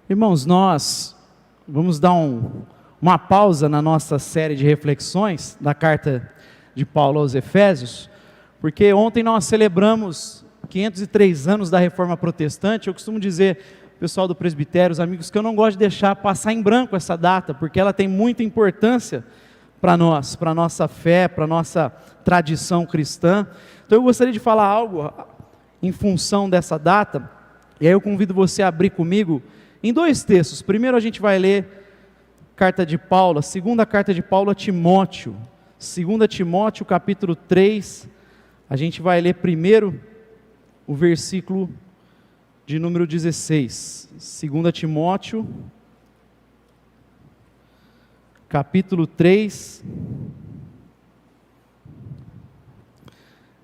Irmãos, nós vamos dar uma pausa na nossa série de reflexões da carta de Paulo aos Efésios, porque ontem nós celebramos 503 anos da Reforma Protestante. Eu costumo dizer, pessoal do presbitério, os amigos, que eu não gosto de deixar passar em branco essa data, porque ela tem muita importância para nós, para a nossa fé, para a nossa tradição cristã. Então eu gostaria de falar algo em função dessa data, e aí eu convido você a abrir comigo em dois textos. Primeiro a gente vai ler carta de Paulo, a segunda carta de Paulo a Timóteo, 2 Timóteo capítulo 3, a gente vai ler primeiro o versículo de número 16, 2 Timóteo, capítulo 3,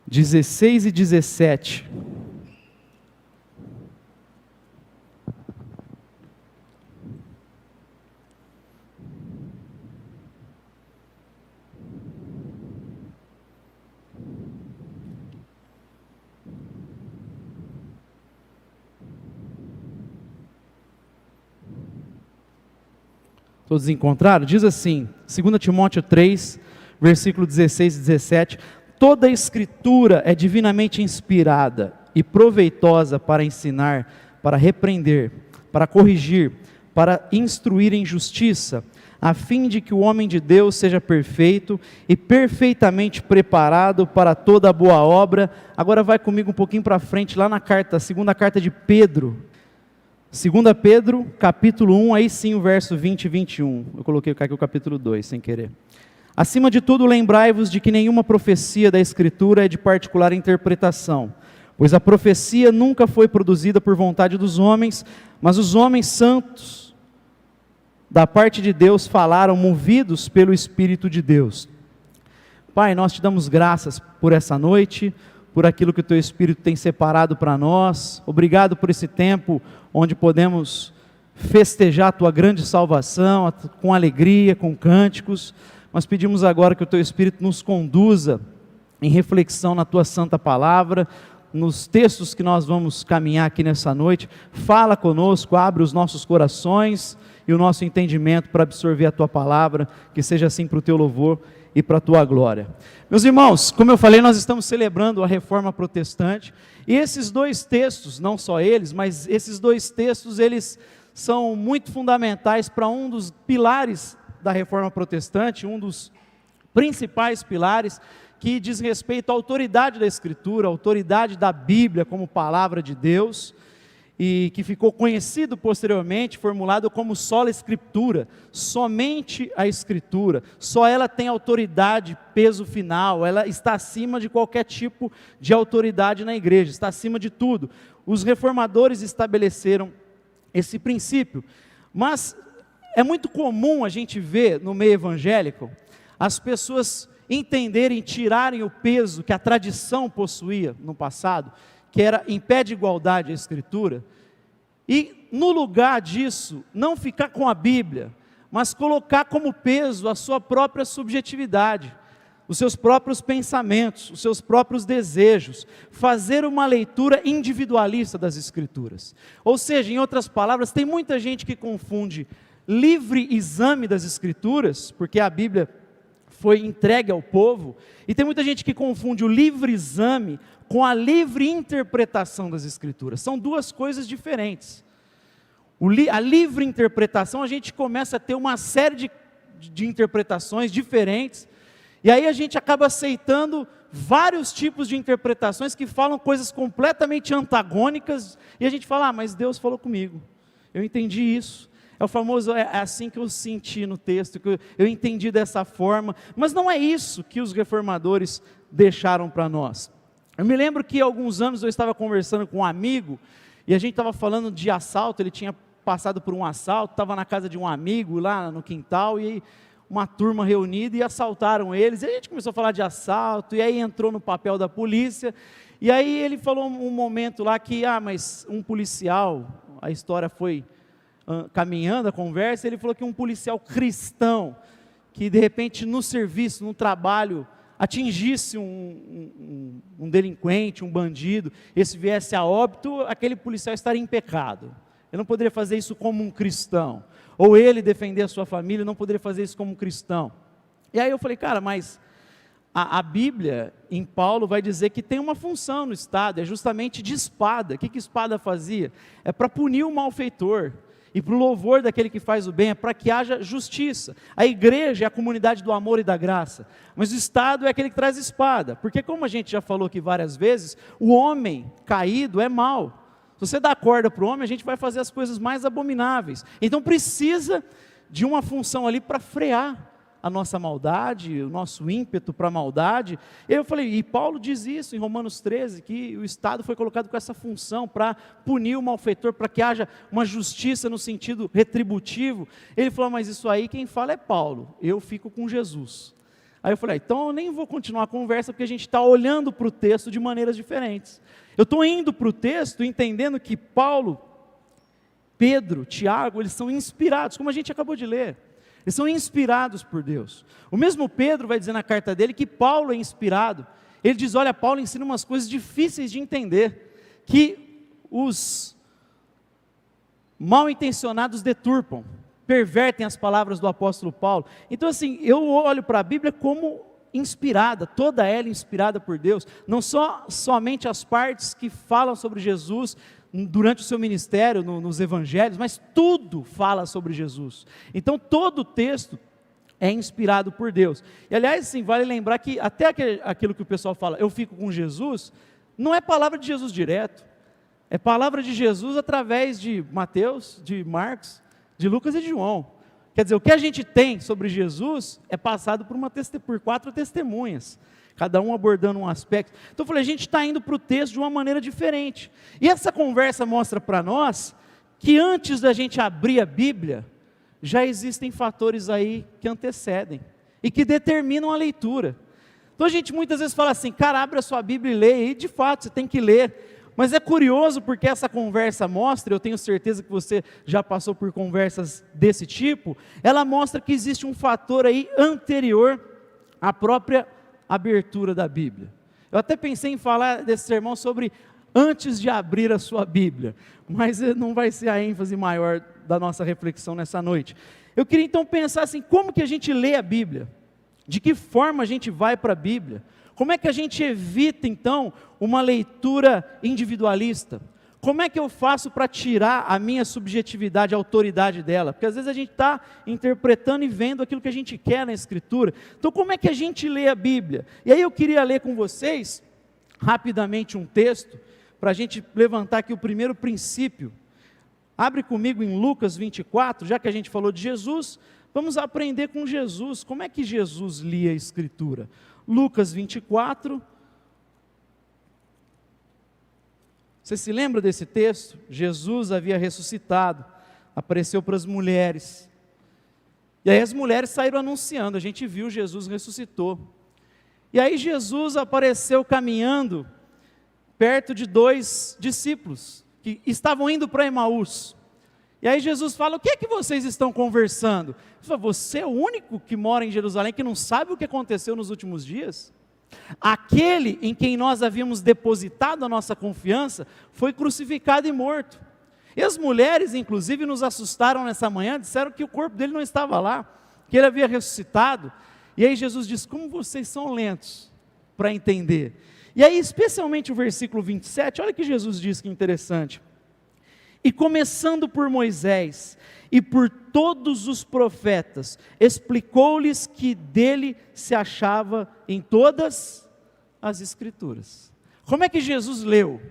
16 e 17. Todos encontraram? Diz assim, 2 Timóteo 3, versículo 16 e 17: toda a escritura é divinamente inspirada e proveitosa para ensinar, para repreender, para corrigir, para instruir em justiça, a fim de que o homem de Deus seja perfeito e perfeitamente preparado para toda boa obra. Agora vai comigo um pouquinho para frente, lá na carta, segunda carta de Pedro, 2 Pedro, capítulo 1, aí sim o verso 20 e 21. Eu coloquei aqui o capítulo 2, sem querer. Acima de tudo, lembrai-vos de que nenhuma profecia da Escritura é de particular interpretação, pois a profecia nunca foi produzida por vontade dos homens, mas os homens santos, da parte de Deus, falaram movidos pelo Espírito de Deus. Pai, nós te damos graças por essa noite, por aquilo que o Teu Espírito tem separado para nós. Obrigado por esse tempo onde podemos festejar a Tua grande salvação, com alegria, com cânticos. Nós pedimos agora que o Teu Espírito nos conduza em reflexão na Tua santa palavra, nos textos que nós vamos caminhar aqui nessa noite. Fala conosco, abre os nossos corações e o nosso entendimento para absorver a Tua palavra, que seja assim para o Teu louvor e para a Tua glória. Meus irmãos, como eu falei, nós estamos celebrando a Reforma Protestante, e esses dois textos, não só eles, mas esses dois textos, eles são muito fundamentais para um dos pilares da Reforma Protestante, um dos principais pilares, que diz respeito à autoridade da Escritura, à autoridade da Bíblia como palavra de Deus, e que ficou conhecido posteriormente, formulado como sola Escritura, somente a Escritura, só ela tem autoridade, peso final, ela está acima de qualquer tipo de autoridade na igreja, está acima de tudo. Os reformadores estabeleceram esse princípio, mas é muito comum a gente ver no meio evangélico, as pessoas entenderem, tirarem o peso que a tradição possuía no passado, que era em pé de igualdade a Escritura, e no lugar disso, não ficar com a Bíblia, mas colocar como peso a sua própria subjetividade, os seus próprios pensamentos, os seus próprios desejos, fazer uma leitura individualista das Escrituras. Ou seja, em outras palavras, tem muita gente que confunde livre exame das Escrituras, porque a Bíblia foi entregue ao povo, e tem muita gente que confunde o livre exame com a livre interpretação das Escrituras. São duas coisas diferentes. A livre interpretação, a gente começa a ter uma série de interpretações diferentes, e aí a gente acaba aceitando vários tipos de interpretações que falam coisas completamente antagônicas, e a gente fala, mas Deus falou comigo, eu entendi isso. É o famoso, é assim que eu senti no texto, que eu entendi dessa forma, mas não é isso que os reformadores deixaram para nós. Eu me lembro que há alguns anos eu estava conversando com um amigo, e a gente estava falando de assalto, ele tinha passado por um assalto, estava na casa de um amigo lá no quintal, e aí uma turma reunida e assaltaram eles, e a gente começou a falar de assalto, e aí entrou no papel da polícia, e aí ele falou um momento lá que, mas um policial, a história foi caminhando a conversa, ele falou que um policial cristão, que de repente no serviço, no trabalho, atingisse um delinquente, um bandido, esse viesse a óbito, aquele policial estaria em pecado. ele não poderia fazer isso como um cristão. Ou ele defender a sua família, não poderia fazer isso como um cristão. E aí eu falei, cara, mas a Bíblia, em Paulo, vai dizer que tem uma função no Estado, é justamente de espada. O que espada fazia? É para punir o malfeitor, e para o louvor daquele que faz o bem, é para que haja justiça. A igreja é a comunidade do amor e da graça, mas o Estado é aquele que traz espada, porque como a gente já falou aqui várias vezes, o homem caído é mau. Se você dá corda para o homem, a gente vai fazer as coisas mais abomináveis. Então precisa de uma função ali para frear a nossa maldade, o nosso ímpeto para a maldade. Eu falei, e Paulo diz isso em Romanos 13, que o Estado foi colocado com essa função para punir o malfeitor, para que haja uma justiça no sentido retributivo. Ele falou, mas isso aí quem fala é Paulo, eu fico com Jesus. Aí eu falei, então eu nem vou continuar a conversa, porque a gente está olhando para o texto de maneiras diferentes. Eu estou indo para o texto entendendo que Paulo, Pedro, Tiago, eles são inspirados, como a gente acabou de ler. Eles são inspirados por Deus. O mesmo Pedro vai dizer na carta dele que Paulo é inspirado. Ele diz, olha, Paulo ensina umas coisas difíceis de entender, que os mal intencionados deturpam, pervertem as palavras do apóstolo Paulo. Então assim, eu olho para a Bíblia como inspirada, toda ela inspirada por Deus, não somente as partes que falam sobre Jesus durante o seu ministério, nos evangelhos, mas tudo fala sobre Jesus. Então todo o texto é inspirado por Deus. E aliás, sim, vale lembrar que até aquilo que o pessoal fala, eu fico com Jesus, não é palavra de Jesus direto, é palavra de Jesus através de Mateus, de Marcos, de Lucas e de João. Quer dizer, o que a gente tem sobre Jesus é passado por 4 testemunhas, cada um abordando um aspecto. Então eu falei, a gente está indo para o texto de uma maneira diferente. E essa conversa mostra para nós que antes da gente abrir a Bíblia, já existem fatores aí que antecedem e que determinam a leitura. Então a gente muitas vezes fala assim, cara, abre a sua Bíblia e lê, e de fato você tem que ler. Mas é curioso porque essa conversa mostra, eu tenho certeza que você já passou por conversas desse tipo, ela mostra que existe um fator aí anterior à própria abertura da Bíblia. Eu até pensei em falar desse sermão sobre antes de abrir a sua Bíblia, mas não vai ser a ênfase maior da nossa reflexão nessa noite. Eu queria então pensar assim, como que a gente lê a Bíblia? De que forma a gente vai para a Bíblia? Como é que a gente evita então uma leitura individualista? Como é que eu faço para tirar a minha subjetividade, a autoridade dela? Porque às vezes a gente está interpretando e vendo aquilo que a gente quer na Escritura. Então como é que a gente lê a Bíblia? E aí eu queria ler com vocês, rapidamente um texto, para a gente levantar aqui o primeiro princípio. Abre comigo em Lucas 24, já que a gente falou de Jesus, vamos aprender com Jesus, como é que Jesus lia a Escritura. Lucas 24, você se lembra desse texto? Jesus havia ressuscitado, apareceu para as mulheres, e aí as mulheres saíram anunciando, a gente viu Jesus ressuscitou, e aí Jesus apareceu caminhando, perto de 2 discípulos, que estavam indo para Emaús, e aí Jesus fala, o que é que vocês estão conversando? Ele fala, você é o único que mora em Jerusalém, que não sabe o que aconteceu nos últimos dias? Aquele em quem nós havíamos depositado a nossa confiança, foi crucificado e morto. E as mulheres, inclusive, nos assustaram nessa manhã, disseram que o corpo dele não estava lá, que ele havia ressuscitado. E aí Jesus diz, como vocês são lentos para entender. E aí, especialmente o versículo 27, olha que Jesus diz, que interessante. E começando por Moisés e por todos os profetas, explicou-lhes que dele se achava em todas as Escrituras. Como é que Jesus leu?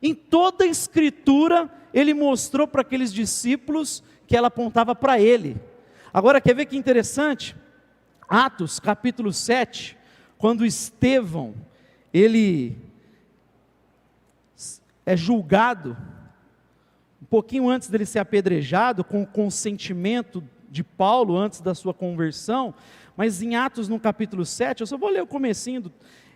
Em toda a Escritura, ele mostrou para aqueles discípulos que ela apontava para ele. Agora, quer ver que interessante? Atos capítulo 7, quando Estevão, ele é julgado, um pouquinho antes dele ser apedrejado, com o consentimento de Paulo, antes da sua conversão, mas em Atos no capítulo 7, eu só vou ler o comecinho,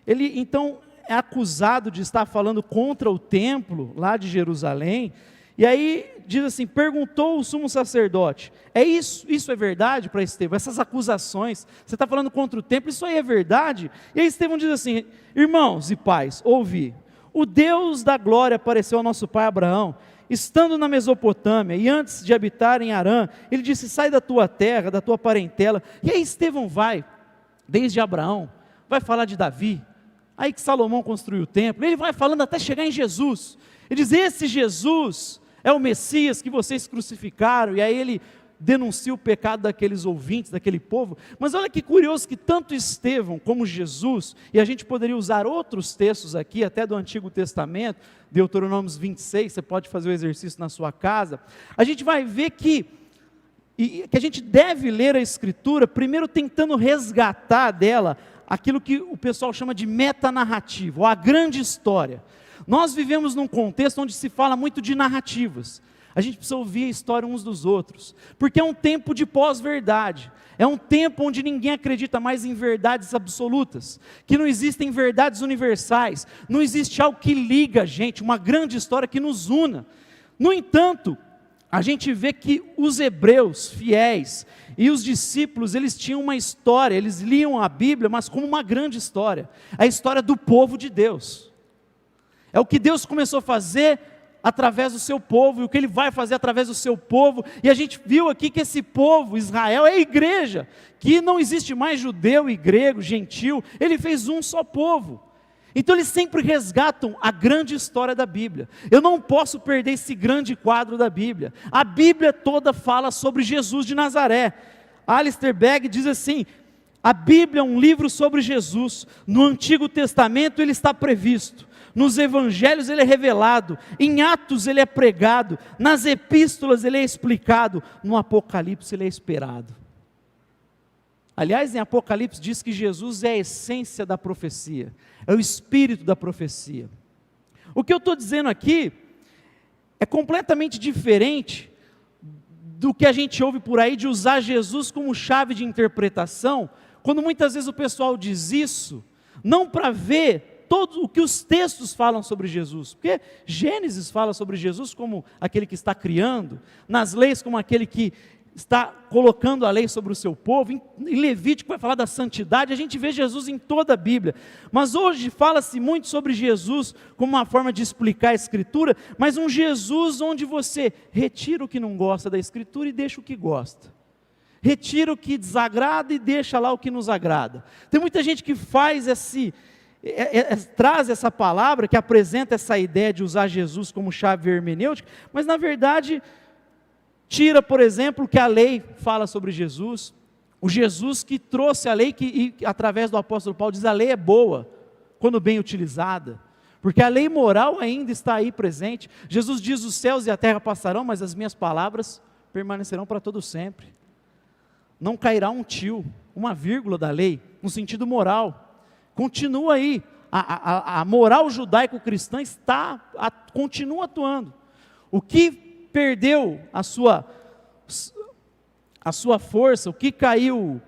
ele então é acusado de estar falando contra o templo, lá de Jerusalém, e aí diz assim, perguntou o sumo sacerdote, isso é verdade para Estevão, essas acusações, você está falando contra o templo, isso aí é verdade? E aí Estevão diz assim, irmãos e pais, ouvi, o Deus da glória apareceu ao nosso pai Abraão, estando na Mesopotâmia e antes de habitar em Harã, ele disse: sai da tua terra, da tua parentela. E aí Estevão vai, desde Abraão, vai falar de Davi, aí que Salomão construiu o templo, ele vai falando até chegar em Jesus. Ele diz: esse Jesus é o Messias que vocês crucificaram. E aí ele denuncia o pecado daqueles ouvintes, daquele povo. Mas olha que curioso que tanto Estevão como Jesus, e a gente poderia usar outros textos aqui, até do Antigo Testamento, Deuteronômio 26, você pode fazer o exercício na sua casa, a gente vai ver que a gente deve ler a Escritura, primeiro tentando resgatar dela, aquilo que o pessoal chama de metanarrativa, ou a grande história. Nós vivemos num contexto onde se fala muito de narrativas. A gente precisa ouvir a história uns dos outros, porque é um tempo de pós-verdade, é um tempo onde ninguém acredita mais em verdades absolutas, que não existem verdades universais, não existe algo que liga a gente, uma grande história que nos una. No entanto, a gente vê que os hebreus fiéis e os discípulos, eles tinham uma história, eles liam a Bíblia, mas como uma grande história, a história do povo de Deus. É o que Deus começou a fazer através do seu povo, e o que Ele vai fazer através do seu povo, e a gente viu aqui que esse povo, Israel, é a igreja, que não existe mais judeu e grego, gentil, Ele fez um só povo. Então eles sempre resgatam a grande história da Bíblia. Eu não posso perder esse grande quadro da Bíblia. A Bíblia toda fala sobre Jesus de Nazaré. Alistair Begg diz assim: a Bíblia é um livro sobre Jesus. No Antigo Testamento ele está previsto, nos Evangelhos ele é revelado, em Atos ele é pregado, nas Epístolas ele é explicado, no Apocalipse ele é esperado. Aliás, em Apocalipse diz que Jesus é a essência da profecia, é o espírito da profecia. O que eu estou dizendo aqui é completamente diferente do que a gente ouve por aí de usar Jesus como chave de interpretação, quando muitas vezes o pessoal diz isso, não para ver todo o que os textos falam sobre Jesus, porque Gênesis fala sobre Jesus como aquele que está criando, nas leis como aquele que está colocando a lei sobre o seu povo, em Levítico vai falar da santidade, a gente vê Jesus em toda a Bíblia, mas hoje fala-se muito sobre Jesus como uma forma de explicar a Escritura, mas um Jesus onde você retira o que não gosta da Escritura e deixa o que gosta, retira o que desagrada e deixa lá o que nos agrada. Tem muita gente que faz traz essa palavra, que apresenta essa ideia de usar Jesus como chave hermenêutica, mas na verdade tira, por exemplo, o que a lei fala sobre Jesus, o Jesus que trouxe a lei, que através do apóstolo Paulo diz: a lei é boa, quando bem utilizada, porque a lei moral ainda está aí presente. Jesus diz: os céus e a terra passarão, mas as minhas palavras permanecerão para todo sempre. Não cairá um tio, uma vírgula da lei, no sentido moral, continua aí, a moral judaico-cristã continua atuando. O que perdeu a sua força, o que caiu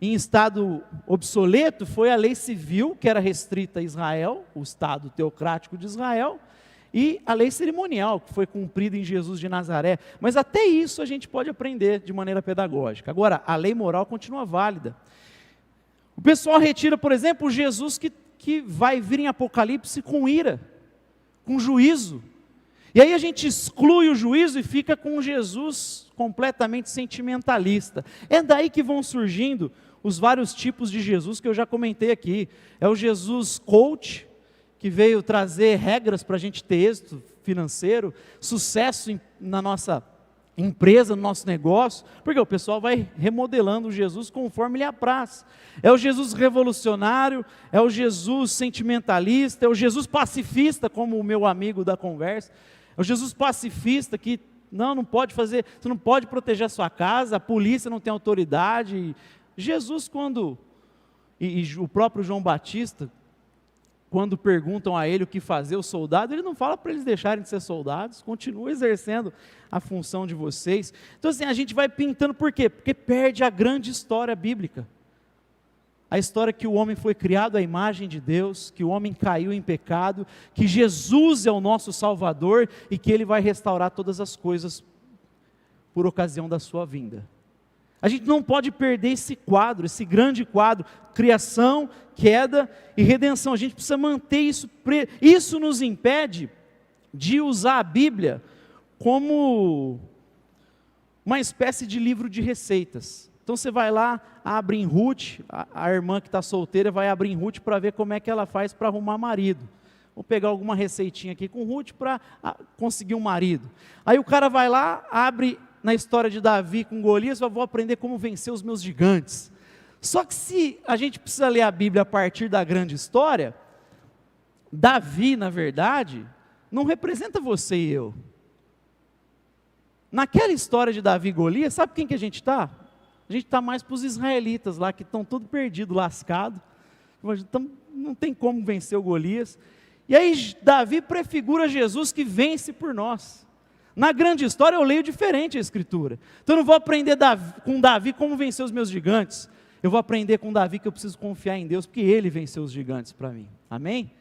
em estado obsoleto, foi a lei civil, que era restrita a Israel, o estado teocrático de Israel, e a lei cerimonial, que foi cumprida em Jesus de Nazaré. Mas até isso a gente pode aprender de maneira pedagógica. Agora, a lei moral continua válida. O pessoal retira, por exemplo, o Jesus que vai vir em Apocalipse com ira, com juízo. E aí a gente exclui o juízo e fica com um Jesus completamente sentimentalista. É daí que vão surgindo os vários tipos de Jesus que eu já comentei aqui. É o Jesus coach, que veio trazer regras para a gente ter êxito financeiro, sucesso na nossa empresa, no nosso negócio, porque o pessoal vai remodelando o Jesus conforme lhe apraz. É o Jesus revolucionário, é o Jesus sentimentalista, é o Jesus pacifista, como o meu amigo da conversa, é o Jesus pacifista que não pode fazer, você não pode proteger a sua casa, a polícia não tem autoridade. Jesus, e o próprio João Batista, quando perguntam a ele o que fazer, o soldado, ele não fala para eles deixarem de ser soldados, continua exercendo a função de vocês. Então assim, a gente vai pintando, por quê? Porque perde a grande história bíblica, a história que o homem foi criado à imagem de Deus, que o homem caiu em pecado, que Jesus é o nosso Salvador, e que Ele vai restaurar todas as coisas, por ocasião da sua vinda. A gente não pode perder esse quadro, esse grande quadro, criação, queda e redenção. A gente precisa manter isso. Isso nos impede de usar a Bíblia como uma espécie de livro de receitas. Então você vai lá, abre em Ruth, a irmã que está solteira vai abrir em Ruth para ver como é que ela faz para arrumar marido. Vou pegar alguma receitinha aqui com Ruth para conseguir um marido. Aí o cara vai lá, abre na história de Davi com Golias, eu vou aprender como vencer os meus gigantes. Só que se a gente precisa ler a Bíblia a partir da grande história, Davi, na verdade, não representa você e eu. Naquela história de Davi e Golias, sabe quem que a gente está? A gente está mais para os israelitas lá, que estão todos perdidos, lascados. Então, não tem como vencer o Golias. E aí Davi prefigura Jesus que vence por nós. Na grande história eu leio diferente a Escritura. Então eu não vou aprender com Davi como vencer os meus gigantes. Eu vou aprender com Davi que eu preciso confiar em Deus, porque Ele venceu os gigantes para mim. Amém?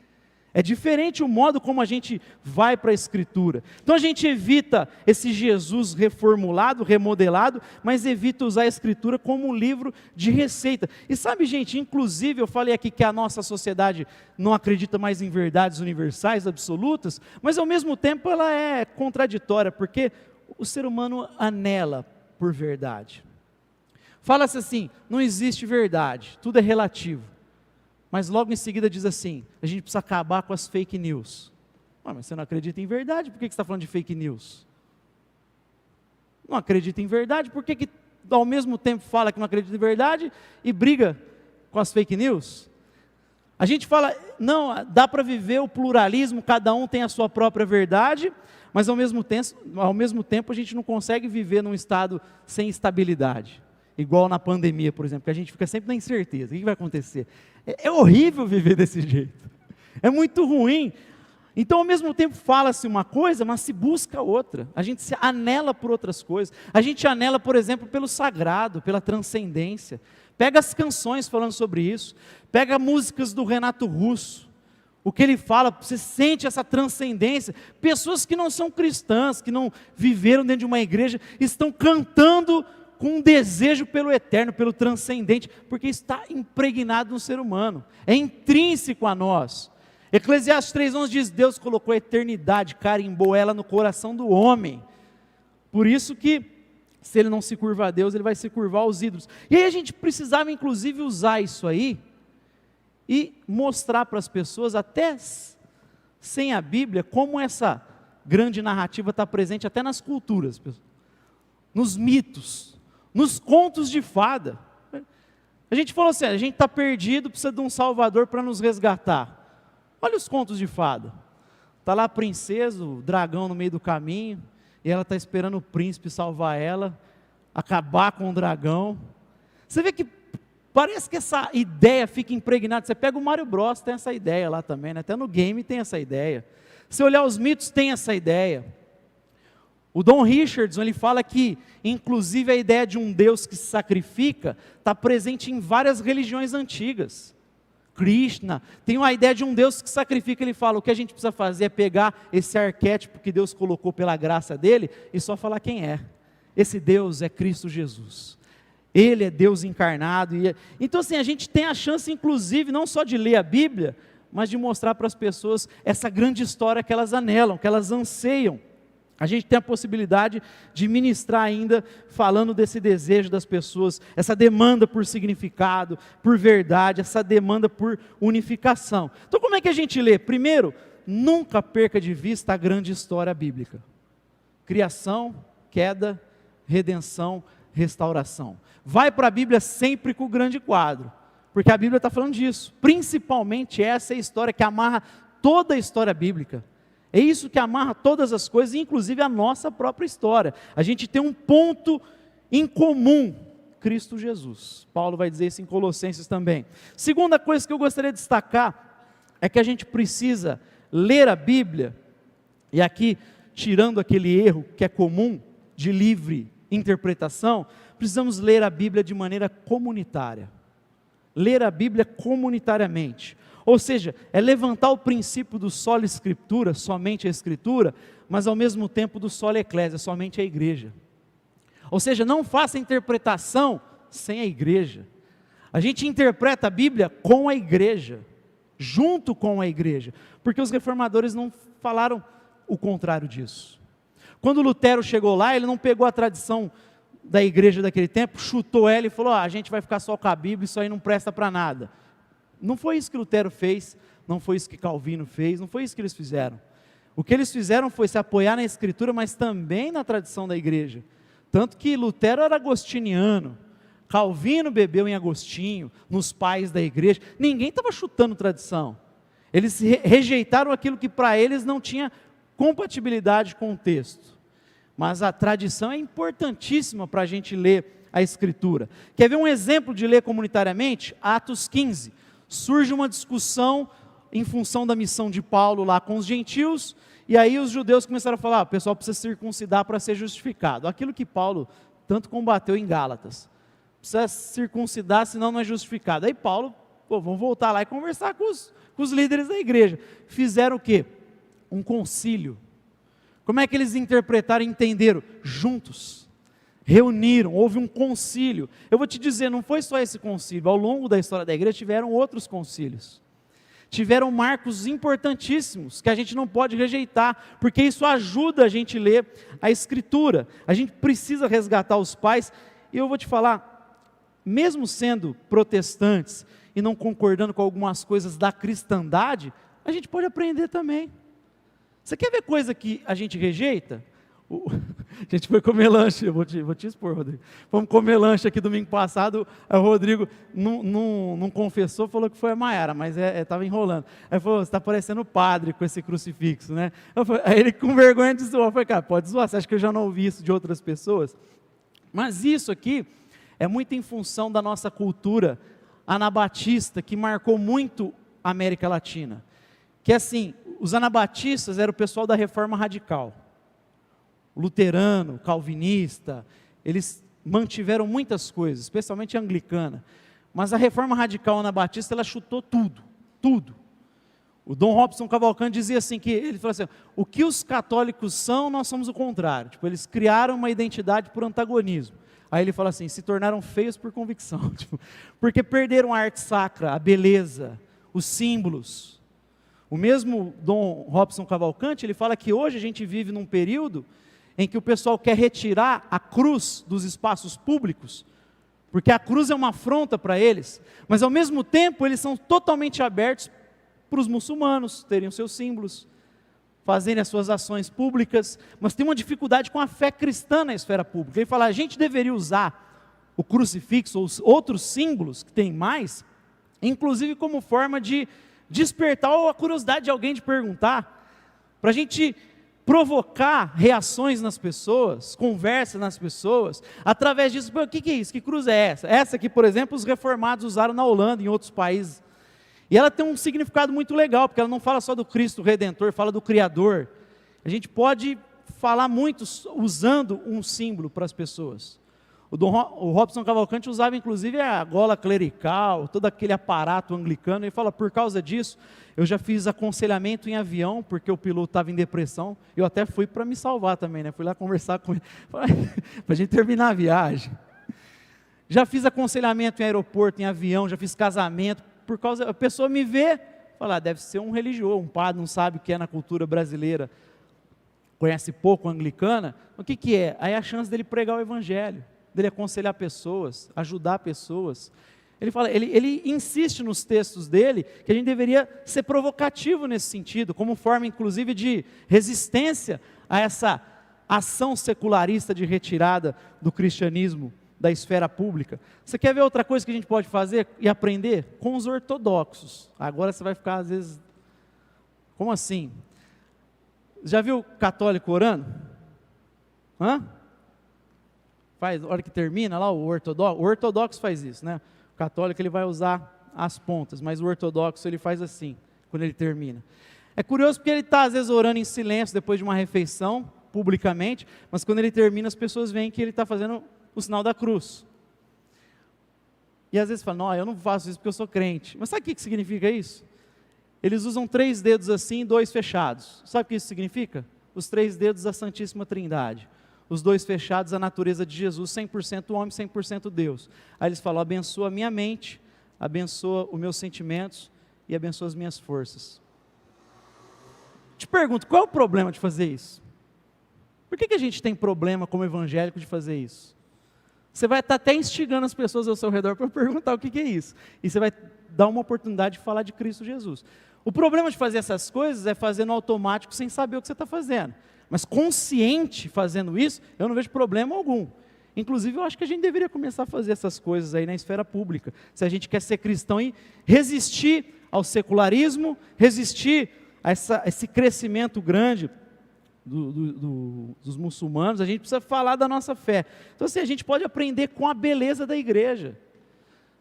É diferente o modo como a gente vai para a Escritura. Então a gente evita esse Jesus reformulado, remodelado, mas evita usar a Escritura como um livro de receita. E sabe, gente, inclusive eu falei aqui que a nossa sociedade não acredita mais em verdades universais, absolutas, mas ao mesmo tempo ela é contraditória, porque o ser humano anela por verdade. Fala-se assim, não existe verdade, tudo é relativo. Mas logo em seguida diz assim, a gente precisa acabar com as fake news. Mas você não acredita em verdade, por que você está falando de fake news? Não acredita em verdade, por que ao mesmo tempo fala que não acredita em verdade e briga com as fake news? A gente fala, não, dá para viver o pluralismo, cada um tem a sua própria verdade, mas ao mesmo tempo a gente não consegue viver num estado sem estabilidade. Igual na pandemia, por exemplo, que a gente fica sempre na incerteza, o que vai acontecer? É horrível viver desse jeito, é muito ruim. Então ao mesmo tempo fala-se uma coisa, mas se busca outra, a gente se anela por outras coisas, a gente anela, por exemplo, pelo sagrado, pela transcendência. Pega as canções falando sobre isso, pega músicas do Renato Russo, o que ele fala, você sente essa transcendência, pessoas que não são cristãs, que não viveram dentro de uma igreja, estão cantando com um desejo pelo eterno, pelo transcendente, porque está impregnado no ser humano, é intrínseco a nós. Eclesiastes 3:11 diz, Deus colocou a eternidade, carimbou ela no coração do homem, por isso que, se ele não se curva a Deus, ele vai se curvar aos ídolos. E aí a gente precisava inclusive usar isso aí, e mostrar para as pessoas, até sem a Bíblia, como essa grande narrativa está presente até nas culturas, nos mitos, nos contos de fada. A gente falou assim, a gente está perdido, precisa de um salvador para nos resgatar. Olha os contos de fada, está lá a princesa, o dragão no meio do caminho, e ela está esperando o príncipe salvar ela, acabar com o dragão. Você vê que parece que essa ideia fica impregnada. Você pega o Mario Bros, tem essa ideia lá também, né? Até no game tem essa ideia. Se olhar os mitos, tem essa ideia. O Don Richardson, ele fala que, inclusive, a ideia de um Deus que se sacrifica está presente em várias religiões antigas. Krishna, tem uma ideia de um Deus que sacrifica, ele fala, o que a gente precisa fazer é pegar esse arquétipo que Deus colocou pela graça dele, e só falar quem é. Esse Deus é Cristo Jesus. Ele é Deus encarnado. Então assim, a gente tem a chance, inclusive, não só de ler a Bíblia, mas de mostrar para as pessoas essa grande história que elas anelam, que elas anseiam. A gente tem a possibilidade de ministrar ainda, falando desse desejo das pessoas, essa demanda por significado, por verdade, essa demanda por unificação. Então como é que a gente lê? Primeiro, nunca perca de vista a grande história bíblica. Criação, queda, redenção, restauração. Vai para a Bíblia sempre com o grande quadro, porque a Bíblia está falando disso. Principalmente essa é a história que amarra toda a história bíblica. É isso que amarra todas as coisas, inclusive a nossa própria história. A gente tem um ponto em comum, Cristo Jesus. Paulo vai dizer isso em Colossenses também. Segunda coisa que eu gostaria de destacar, é que a gente precisa ler a Bíblia, e aqui, tirando aquele erro que é comum, de livre interpretação, precisamos ler a Bíblia de maneira comunitária. Ler a Bíblia comunitariamente. Ou seja, é levantar o princípio do solo escritura, somente a escritura, mas ao mesmo tempo do solo eclésia, somente a igreja. Ou seja, não faça interpretação sem a igreja. A gente interpreta a Bíblia com a igreja, junto com a igreja, porque os reformadores não falaram o contrário disso. Quando Lutero chegou lá, ele não pegou a tradição da igreja daquele tempo, chutou ela e falou, a gente vai ficar só com a Bíblia, isso aí não presta para nada. Não foi isso que Lutero fez, não foi isso que Calvino fez, não foi isso que eles fizeram. O que eles fizeram foi se apoiar na Escritura, mas também na tradição da igreja. Tanto que Lutero era agostiniano, Calvino bebeu em Agostinho, nos pais da igreja, ninguém estava chutando tradição. Eles rejeitaram aquilo que para eles não tinha compatibilidade com o texto. Mas a tradição é importantíssima para a gente ler a Escritura. Quer ver um exemplo de ler comunitariamente? Atos 15. Surge uma discussão em função da missão de Paulo lá com os gentios, e aí os judeus começaram a falar, o pessoal precisa circuncidar para ser justificado. Aquilo que Paulo tanto combateu em Gálatas. Precisa circuncidar, senão não é justificado. Aí Paulo, vamos voltar lá e conversar com os líderes da igreja. Fizeram o quê? Um concílio. Como é que eles interpretaram e entenderam? Juntos, reuniram, houve um concílio. Eu vou te dizer, não foi só esse concílio, ao longo da história da igreja tiveram outros concílios. Tiveram marcos importantíssimos, que a gente não pode rejeitar, porque isso ajuda a gente a ler a Escritura. A gente precisa resgatar os pais, e eu vou te falar, mesmo sendo protestantes, e não concordando com algumas coisas da cristandade, a gente pode aprender também. Você quer ver coisa que a gente rejeita? A gente foi comer lanche, eu vou te expor, Rodrigo. Fomos comer lanche aqui domingo passado, o Rodrigo não confessou, falou que foi a Maiara, mas estava enrolando. Aí falou, você está parecendo o padre com esse crucifixo, né? Aí ele com vergonha disse, eu falei, cara, pode zoar, você acha que eu já não ouvi isso de outras pessoas? Mas isso aqui é muito em função da nossa cultura anabatista, que marcou muito a América Latina. Que assim, os anabatistas eram o pessoal da reforma radical. Luterano, calvinista, eles mantiveram muitas coisas, especialmente a anglicana. Mas a reforma radical anabatista, ela chutou tudo, tudo. O Dom Robson Cavalcante dizia assim, ele falou assim, o que os católicos são, nós somos o contrário. Tipo, eles criaram uma identidade por antagonismo. Aí ele fala assim, se tornaram feios por convicção. Tipo, porque perderam a arte sacra, a beleza, os símbolos. O mesmo Dom Robson Cavalcante, ele fala que hoje a gente vive num período em que o pessoal quer retirar a cruz dos espaços públicos, porque a cruz é uma afronta para eles, mas ao mesmo tempo eles são totalmente abertos para os muçulmanos terem os seus símbolos, fazerem as suas ações públicas, mas tem uma dificuldade com a fé cristã na esfera pública. Ele fala, a gente deveria usar o crucifixo ou os outros símbolos que tem mais, inclusive como forma de despertar a curiosidade de alguém de perguntar, para a gente provocar reações nas pessoas, conversa nas pessoas, através disso, o que é isso? Que cruz é essa? Essa que, por exemplo, os reformados usaram na Holanda e em outros países. E ela tem um significado muito legal, porque ela não fala só do Cristo Redentor, fala do Criador. A gente pode falar muito usando um símbolo para as pessoas. O Robson Cavalcante usava inclusive a gola clerical, todo aquele aparato anglicano. Ele fala, por causa disso, eu já fiz aconselhamento em avião, porque o piloto estava em depressão. Eu até fui para me salvar também, né? Fui lá conversar com ele, para a gente terminar a viagem. Já fiz aconselhamento em aeroporto, em avião, já fiz casamento. Por causa, a pessoa me vê, fala, deve ser um religioso, um padre, não sabe o que é na cultura brasileira, conhece pouco a anglicana. O que é? Aí é a chance dele pregar o evangelho, dele aconselhar pessoas, ajudar pessoas. Ele fala, ele insiste nos textos dele que a gente deveria ser provocativo nesse sentido, como forma inclusive de resistência a essa ação secularista de retirada do cristianismo da esfera pública. Você quer ver outra coisa que a gente pode fazer e aprender? Com os ortodoxos. Agora você vai ficar às vezes, como assim? Já viu católico orando? Faz, a hora que termina lá o ortodoxo faz isso, né? O católico ele vai usar as pontas, mas o ortodoxo ele faz assim, quando ele termina. É curioso porque ele está às vezes orando em silêncio depois de uma refeição, publicamente, mas quando ele termina as pessoas veem que ele está fazendo o sinal da cruz. E às vezes fala, não, eu não faço isso porque eu sou crente. Mas sabe o que significa isso? Eles usam 3 dedos assim e 2 fechados. Sabe o que isso significa? Os 3 dedos da Santíssima Trindade. Os 2 fechados, a natureza de Jesus, 100% homem, 100% Deus. Aí eles falam, abençoa a minha mente, abençoa os meus sentimentos e abençoa as minhas forças. Te pergunto, qual é o problema de fazer isso? Por que a gente tem problema como evangélico de fazer isso? Você vai estar até instigando as pessoas ao seu redor para perguntar o que é isso. E você vai dar uma oportunidade de falar de Cristo Jesus. O problema de fazer essas coisas é fazer no automático sem saber o que você está fazendo. Mas consciente fazendo isso, eu não vejo problema algum. Inclusive, eu acho que a gente deveria começar a fazer essas coisas aí na esfera pública. Se a gente quer ser cristão e resistir ao secularismo, resistir a esse crescimento grande dos muçulmanos, a gente precisa falar da nossa fé. Então, assim, a gente pode aprender com a beleza da igreja.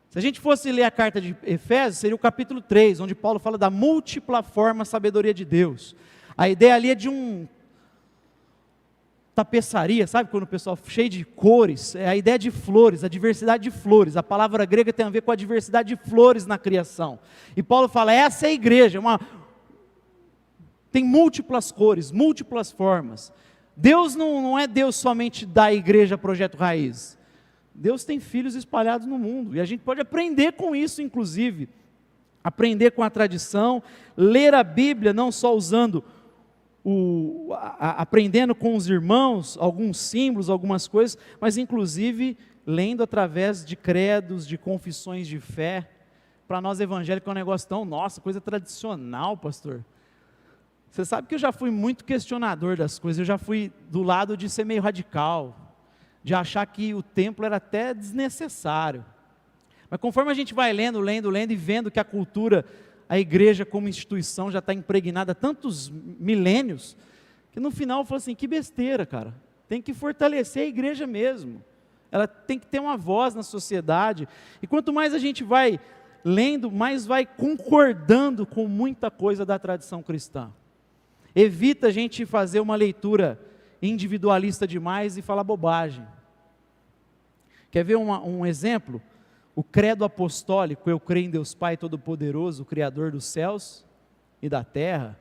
Se a gente fosse ler a carta de Efésios, seria o capítulo 3, onde Paulo fala da multiplaforme sabedoria de Deus. A ideia ali é de tapeçaria, sabe, quando o pessoal cheio de cores, é a ideia de flores, a diversidade de flores. A palavra grega tem a ver com a diversidade de flores na criação. E Paulo fala, essa é a igreja, tem múltiplas cores, múltiplas formas. Deus não é Deus somente da igreja Projeto Raiz. Deus tem filhos espalhados no mundo, e a gente pode aprender com isso, inclusive. Aprender com a tradição, ler a Bíblia, não só usando aprendendo com os irmãos, alguns símbolos, algumas coisas, mas inclusive lendo através de credos, de confissões de fé. Para nós evangélicos é um negócio tão, nossa, coisa tradicional, pastor. Você sabe que eu já fui muito questionador das coisas, eu já fui do lado de ser meio radical, de achar que o templo era até desnecessário. Mas conforme a gente vai lendo e vendo que a cultura, a igreja como instituição já está impregnada há tantos milênios, que no final eu falo assim, que besteira, cara. Tem que fortalecer a igreja mesmo. Ela tem que ter uma voz na sociedade. E quanto mais a gente vai lendo, mais vai concordando com muita coisa da tradição cristã. Evita a gente fazer uma leitura individualista demais e falar bobagem. Quer ver um exemplo? O credo apostólico, eu creio em Deus Pai Todo-Poderoso, o Criador dos céus e da terra,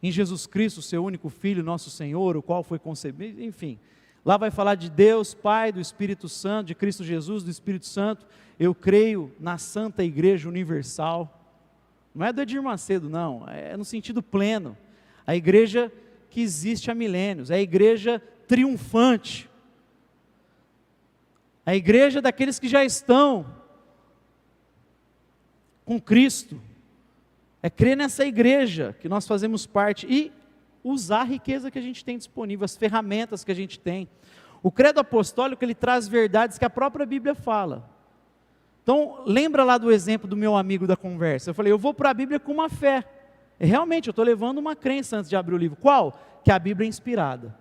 em Jesus Cristo, seu único Filho, nosso Senhor, o qual foi concebido, enfim. Lá vai falar de Deus Pai, do Espírito Santo, de Cristo Jesus, do Espírito Santo. Eu creio na Santa Igreja Universal. Não é do Edir Macedo, não, é no sentido pleno. A igreja que existe há milênios, é a igreja triunfante, a igreja daqueles que já estão com Cristo, é crer nessa igreja que nós fazemos parte e usar a riqueza que a gente tem disponível, as ferramentas que a gente tem. O credo apostólico, ele traz verdades que a própria Bíblia fala. Então, lembra lá do exemplo do meu amigo da conversa, eu falei, eu vou para a Bíblia com uma fé. Realmente, eu estou levando uma crença antes de abrir o livro. Qual? Que a Bíblia é inspirada.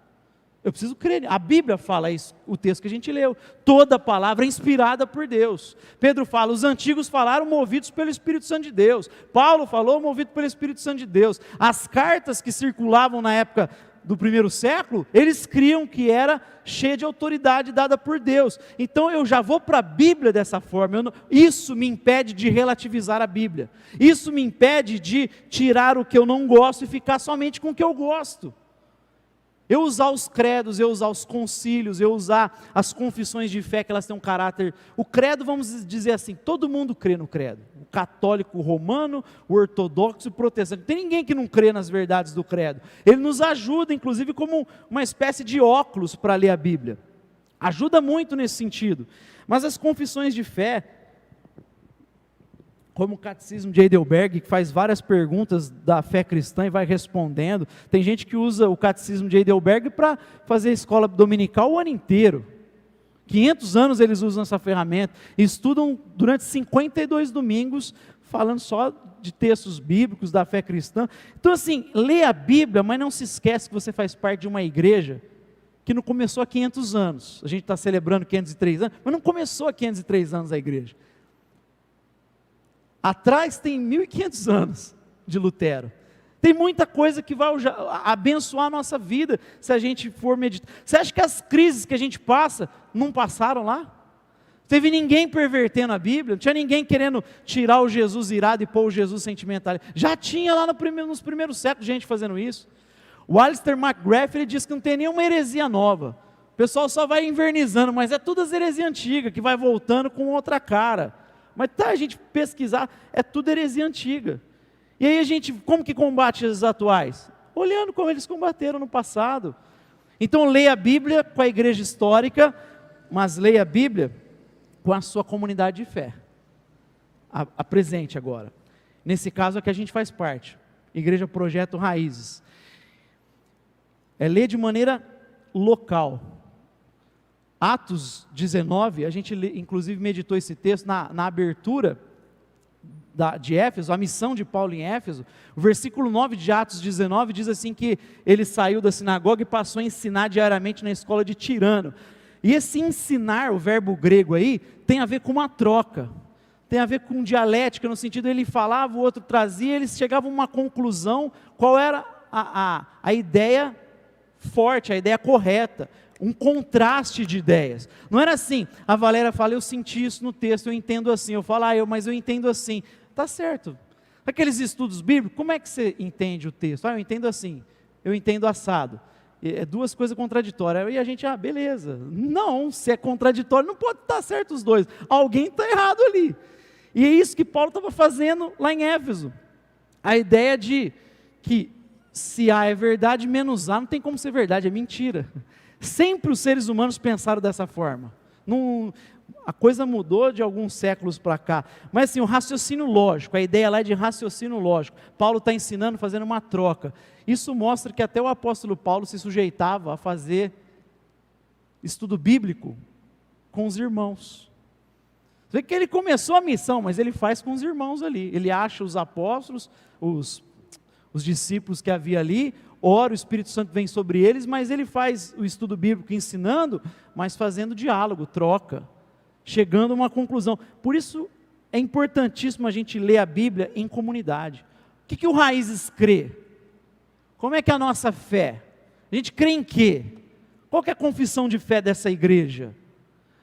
Eu preciso crer. A Bíblia fala isso, o texto que a gente leu. Toda palavra é inspirada por Deus. Pedro fala, os antigos falaram movidos pelo Espírito Santo de Deus. Paulo falou movido pelo Espírito Santo de Deus. As cartas que circulavam na época do primeiro século, eles criam que era cheia de autoridade dada por Deus. Então eu já vou para a Bíblia dessa forma. Isso me impede de relativizar a Bíblia. Isso me impede de tirar o que eu não gosto e ficar somente com o que eu gosto. Eu usar os credos, eu usar os concílios, eu usar as confissões de fé, que elas têm um caráter. O credo, vamos dizer assim, todo mundo crê no credo. O católico, o romano, o ortodoxo, o protestante. Não tem ninguém que não crê nas verdades do credo. Ele nos ajuda, inclusive, como uma espécie de óculos para ler a Bíblia. Ajuda muito nesse sentido. Mas as confissões de fé, como o Catecismo de Heidelberg, que faz várias perguntas da fé cristã e vai respondendo. Tem gente que usa o Catecismo de Heidelberg para fazer escola dominical o ano inteiro. 500 anos eles usam essa ferramenta, e estudam durante 52 domingos, falando só de textos bíblicos, da fé cristã. Então assim, lê a Bíblia, mas não se esquece que você faz parte de uma igreja que não começou há 500 anos. A gente está celebrando 503 anos, mas não começou há 503 anos a igreja. Atrás tem 1.500 anos de Lutero. Tem muita coisa que vai abençoar a nossa vida, se a gente for meditar. Você acha que as crises que a gente passa, não passaram lá? Teve ninguém pervertendo a Bíblia, não tinha ninguém querendo tirar o Jesus irado e pôr o Jesus sentimental. Já tinha lá nos primeiros séculos gente fazendo isso. O Alistair McGrath, ele diz que não tem nenhuma heresia nova. O pessoal só vai invernizando, mas é tudo as heresias antigas, que vai voltando com outra cara. Mas a gente pesquisar, é tudo heresia antiga. E aí a gente, como que combate esses atuais? Olhando como eles combateram no passado. Então leia a Bíblia com a igreja histórica, mas leia a Bíblia com a sua comunidade de fé, a presente agora. Nesse caso é que a gente faz parte, Igreja Projeto Raízes. É ler de maneira local. Atos 19, a gente inclusive meditou esse texto na abertura de Éfeso, a missão de Paulo em Éfeso. O versículo 9 de Atos 19 diz assim que ele saiu da sinagoga e passou a ensinar diariamente na escola de Tirano. E esse ensinar, o verbo grego aí, tem a ver com uma troca, tem a ver com dialética, no sentido ele falava, o outro trazia, eles chegavam a uma conclusão, qual era a ideia forte, a ideia correta, um contraste de ideias. Não era assim, a Valéria fala, eu senti isso no texto, eu entendo assim, eu falo, mas eu entendo assim, tá certo. Aqueles estudos bíblicos, como é que você entende o texto? Eu entendo assim, eu entendo assado. É duas coisas contraditórias, e a gente, beleza. Não, se é contraditório, não pode estar certo os dois, alguém está errado ali. E é isso que Paulo estava fazendo lá em Éfeso. A ideia de que se A é verdade, menos A não tem como ser verdade, é mentira. Sempre os seres humanos pensaram dessa forma. A coisa mudou de alguns séculos para cá. Mas assim, o raciocínio lógico, a ideia lá é de raciocínio lógico. Paulo está ensinando, fazendo uma troca. Isso mostra que até o apóstolo Paulo se sujeitava a fazer estudo bíblico com os irmãos. Você vê que ele começou a missão, mas ele faz com os irmãos ali. Ele acha os apóstolos, os discípulos que havia ali, ora, o Espírito Santo vem sobre eles, mas ele faz o estudo bíblico ensinando, mas fazendo diálogo, troca, chegando a uma conclusão. Por isso é importantíssimo a gente ler a Bíblia em comunidade. O que o Raízes crê? Como é que é a nossa fé? A gente crê em quê? Qual que é a confissão de fé dessa igreja?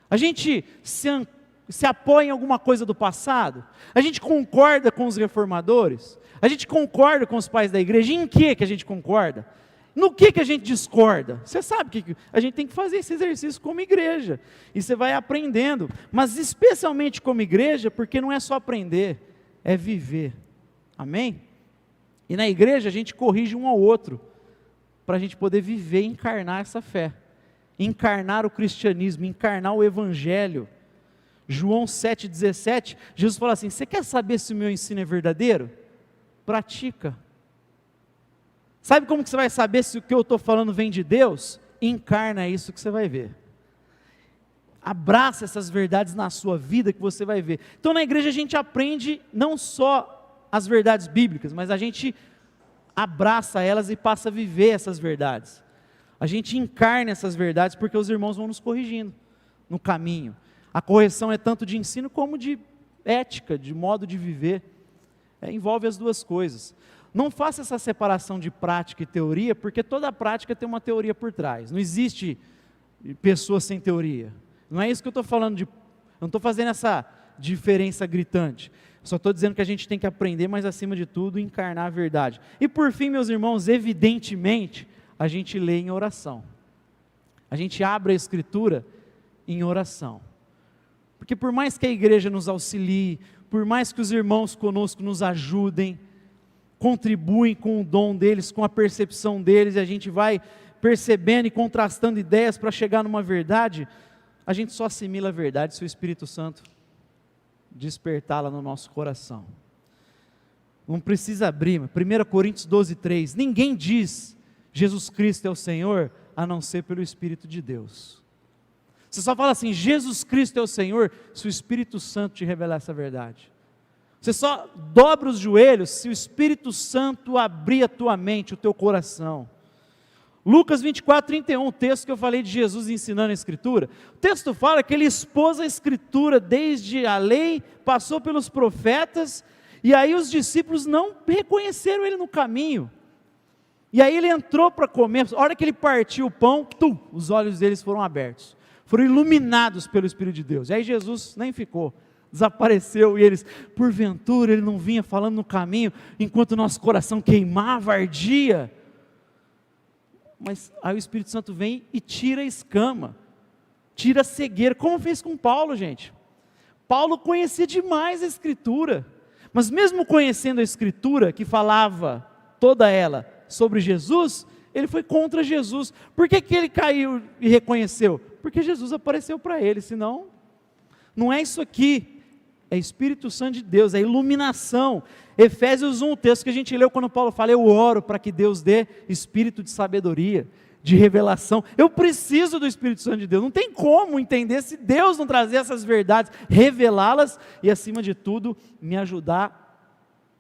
A gente se apoia em alguma coisa do passado? A gente concorda com os reformadores? A gente concorda com os pais da igreja? Em que a gente concorda? No que a gente discorda? Você sabe que a gente tem que fazer esse exercício como igreja, e você vai aprendendo, mas especialmente como igreja, porque não é só aprender, é viver, amém? E na igreja a gente corrige um ao outro, para a gente poder viver e encarnar essa fé, encarnar o cristianismo, encarnar o evangelho. João 7,17, Jesus fala assim, você quer saber se o meu ensino é verdadeiro? Pratica. Sabe como que você vai saber se o que eu estou falando vem de Deus? Encarna isso que você vai ver. Abraça essas verdades na sua vida que você vai ver. Então na igreja a gente aprende não só as verdades bíblicas, mas a gente abraça elas e passa a viver essas verdades. A gente encarna essas verdades porque os irmãos vão nos corrigindo no caminho. A correção é tanto de ensino como de ética, de modo de viver. Envolve as duas coisas. Não faça essa separação de prática e teoria, porque toda prática tem uma teoria por trás. Não existe pessoa sem teoria. Não é isso que eu estou falando, eu não estou fazendo essa diferença gritante. Só estou dizendo que a gente tem que aprender, mas acima de tudo, encarnar a verdade. E por fim, meus irmãos, evidentemente, a gente lê em oração. A gente abre a Escritura em oração. Porque por mais que a igreja nos auxilie, por mais que os irmãos conosco nos ajudem, contribuem com o dom deles, com a percepção deles, e a gente vai percebendo e contrastando ideias para chegar numa verdade, a gente só assimila a verdade se o Espírito Santo despertá-la no nosso coração. Não precisa abrir, 1 Coríntios 12,3, ninguém diz Jesus Cristo é o Senhor, a não ser pelo Espírito de Deus. Você só fala assim, Jesus Cristo é o Senhor, se o Espírito Santo te revelar essa verdade. Você só dobra os joelhos se o Espírito Santo abrir a tua mente, o teu coração. Lucas 24:31, o texto que eu falei de Jesus ensinando a Escritura. O texto fala que ele expôs a Escritura desde a lei, passou pelos profetas, e aí os discípulos não reconheceram ele no caminho. E aí ele entrou para comer, a hora que ele partiu o pão, os olhos deles foram abertos. Foram iluminados pelo Espírito de Deus. E aí Jesus nem ficou, desapareceu, e eles, porventura, ele não vinha falando no caminho, enquanto o nosso coração queimava, ardia. Mas aí o Espírito Santo vem e tira a escama, tira a cegueira, como fez com Paulo, gente. Paulo conhecia demais a Escritura, mas mesmo conhecendo a Escritura, que falava, toda ela, sobre Jesus, ele foi contra Jesus. Por que ele caiu e reconheceu? Porque Jesus apareceu para ele, senão, não é isso aqui, é Espírito Santo de Deus, é iluminação. Efésios 1, o texto que a gente leu quando Paulo fala, eu oro para que Deus dê espírito de sabedoria, de revelação. Eu preciso do Espírito Santo de Deus, não tem como entender se Deus não trazer essas verdades, revelá-las e acima de tudo, me ajudar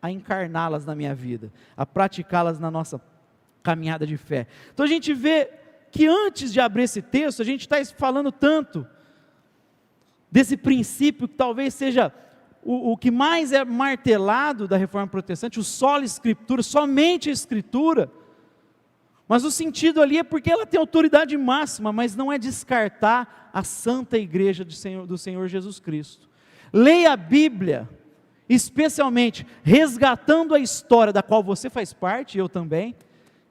a encarná-las na minha vida, a praticá-las na nossa caminhada de fé. Então a gente vê que antes de abrir esse texto, a gente está falando tanto desse princípio que talvez seja o que mais é martelado da Reforma Protestante, o sola Escritura, somente a Escritura, mas o sentido ali é porque ela tem autoridade máxima, mas não é descartar a Santa Igreja do Senhor Jesus Cristo. Leia a Bíblia, especialmente resgatando a história da qual você faz parte, eu também,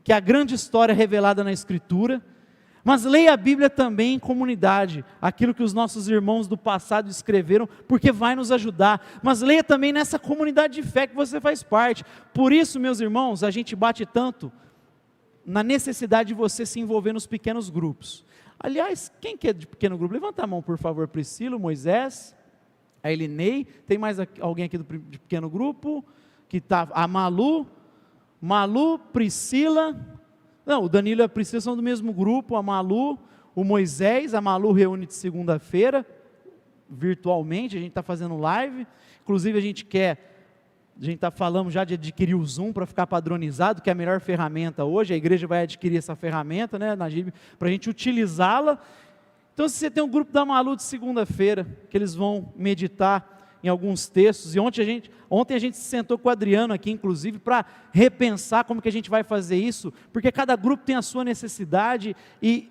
que é a grande história revelada na Escritura, mas leia a Bíblia também em comunidade, aquilo que os nossos irmãos do passado escreveram, porque vai nos ajudar, mas leia também nessa comunidade de fé que você faz parte. Por isso, meus irmãos, a gente bate tanto na necessidade de você se envolver nos pequenos grupos. Aliás, quem que é de pequeno grupo? Levanta a mão, por favor, Priscila, Moisés, a Elinei, tem mais alguém aqui de pequeno grupo? Que tá, a Malu, Priscila, não, o Danilo e a Priscila são do mesmo grupo, a Malu, o Moisés, a Malu reúne de segunda-feira, virtualmente, a gente está fazendo live, inclusive a gente está falando já de adquirir o Zoom para ficar padronizado, que é a melhor ferramenta hoje, a igreja vai adquirir essa ferramenta, né, para a gente utilizá-la. Então, se você tem um grupo da Malu de segunda-feira, que eles vão meditar em alguns textos, e ontem a gente se sentou com o Adriano aqui, inclusive, para repensar como que a gente vai fazer isso, porque cada grupo tem a sua necessidade, e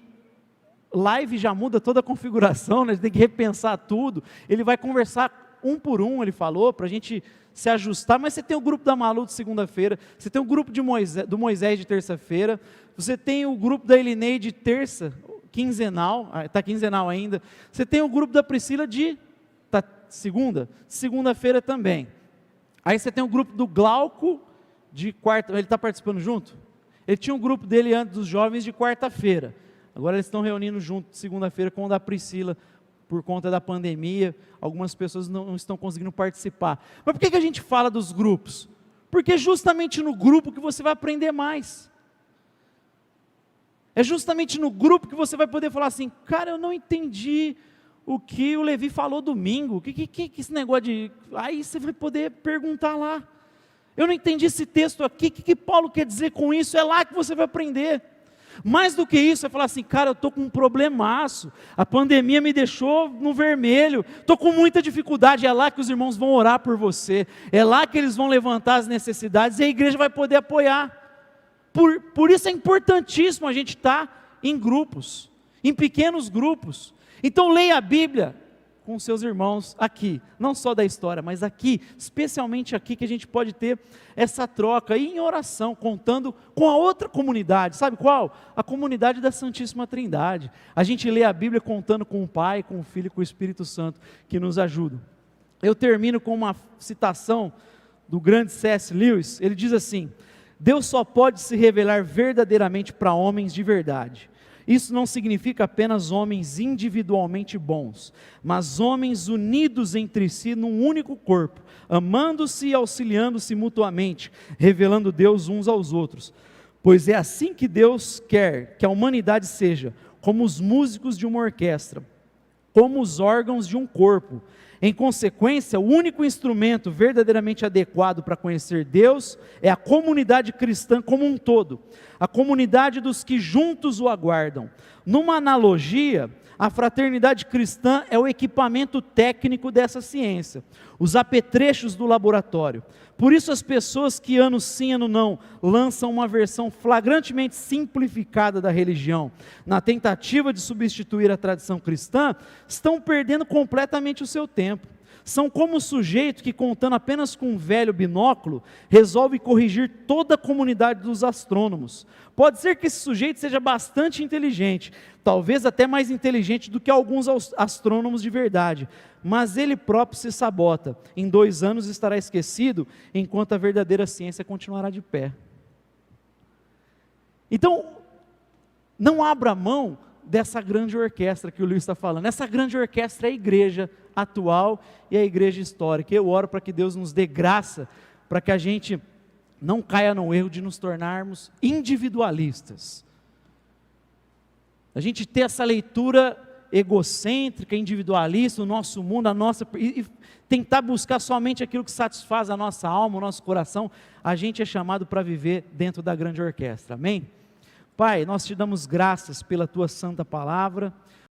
live já muda toda a configuração, né? A gente tem que repensar tudo. Ele vai conversar um por um, ele falou, para a gente se ajustar, mas você tem o grupo da Malu de segunda-feira, você tem o grupo do Moisés de terça-feira, você tem o grupo da Elinei de terça, quinzenal, está quinzenal ainda, você tem o grupo da Priscila de segunda-feira também, aí você tem o grupo do Glauco de quarta, ele está participando junto? Ele tinha um grupo dele antes dos jovens de quarta-feira, agora eles estão reunindo junto segunda-feira com o da Priscila, por conta da pandemia, algumas pessoas não estão conseguindo participar. Mas por que a gente fala dos grupos? Porque é justamente no grupo que você vai aprender mais. É justamente no grupo que você vai poder falar assim, cara, eu não entendi o que o Levi falou domingo, que esse negócio de... Aí você vai poder perguntar lá. Eu não entendi esse texto aqui, o que Paulo quer dizer com isso? É lá que você vai aprender. Mais do que isso, é falar assim, cara, eu estou com um problemaço, a pandemia me deixou no vermelho, estou com muita dificuldade, é lá que os irmãos vão orar por você, é lá que eles vão levantar as necessidades e a igreja vai poder apoiar. Por isso é importantíssimo a gente estar em grupos, em pequenos grupos. Então leia a Bíblia com seus irmãos aqui, não só da história, mas aqui, especialmente aqui que a gente pode ter essa troca, e em oração, contando com a outra comunidade, sabe qual? A comunidade da Santíssima Trindade. A gente lê a Bíblia contando com o Pai, com o Filho e com o Espírito Santo, que nos ajudam. Eu termino com uma citação do grande C.S. Lewis, ele diz assim, Deus só pode se revelar verdadeiramente para homens de verdade. Isso não significa apenas homens individualmente bons, mas homens unidos entre si num único corpo, amando-se e auxiliando-se mutuamente, revelando Deus uns aos outros. Pois é assim que Deus quer que a humanidade seja, como os músicos de uma orquestra, como os órgãos de um corpo. Em consequência, o único instrumento verdadeiramente adequado para conhecer Deus é a comunidade cristã como um todo, a comunidade dos que juntos o aguardam. Numa analogia, a fraternidade cristã é o equipamento técnico dessa ciência, os apetrechos do laboratório. Por isso as pessoas que ano sim, ano não, lançam uma versão flagrantemente simplificada da religião, na tentativa de substituir a tradição cristã, estão perdendo completamente o seu tempo. São como o sujeito que, contando apenas com um velho binóculo, resolve corrigir toda a comunidade dos astrônomos. Pode ser que esse sujeito seja bastante inteligente, talvez até mais inteligente do que alguns astrônomos de verdade, mas ele próprio se sabota. Em 2 anos estará esquecido, enquanto a verdadeira ciência continuará de pé. Então, não abra mão dessa grande orquestra que o Luiz está falando. Essa grande orquestra é a igreja atual e a igreja histórica. Eu oro para que Deus nos dê graça, para que a gente não caia no erro de nos tornarmos individualistas. A gente ter essa leitura egocêntrica, individualista, o nosso mundo, e tentar buscar somente aquilo que satisfaz a nossa alma, o nosso coração. A gente é chamado para viver dentro da grande orquestra, amém? Pai, nós te damos graças pela tua santa palavra,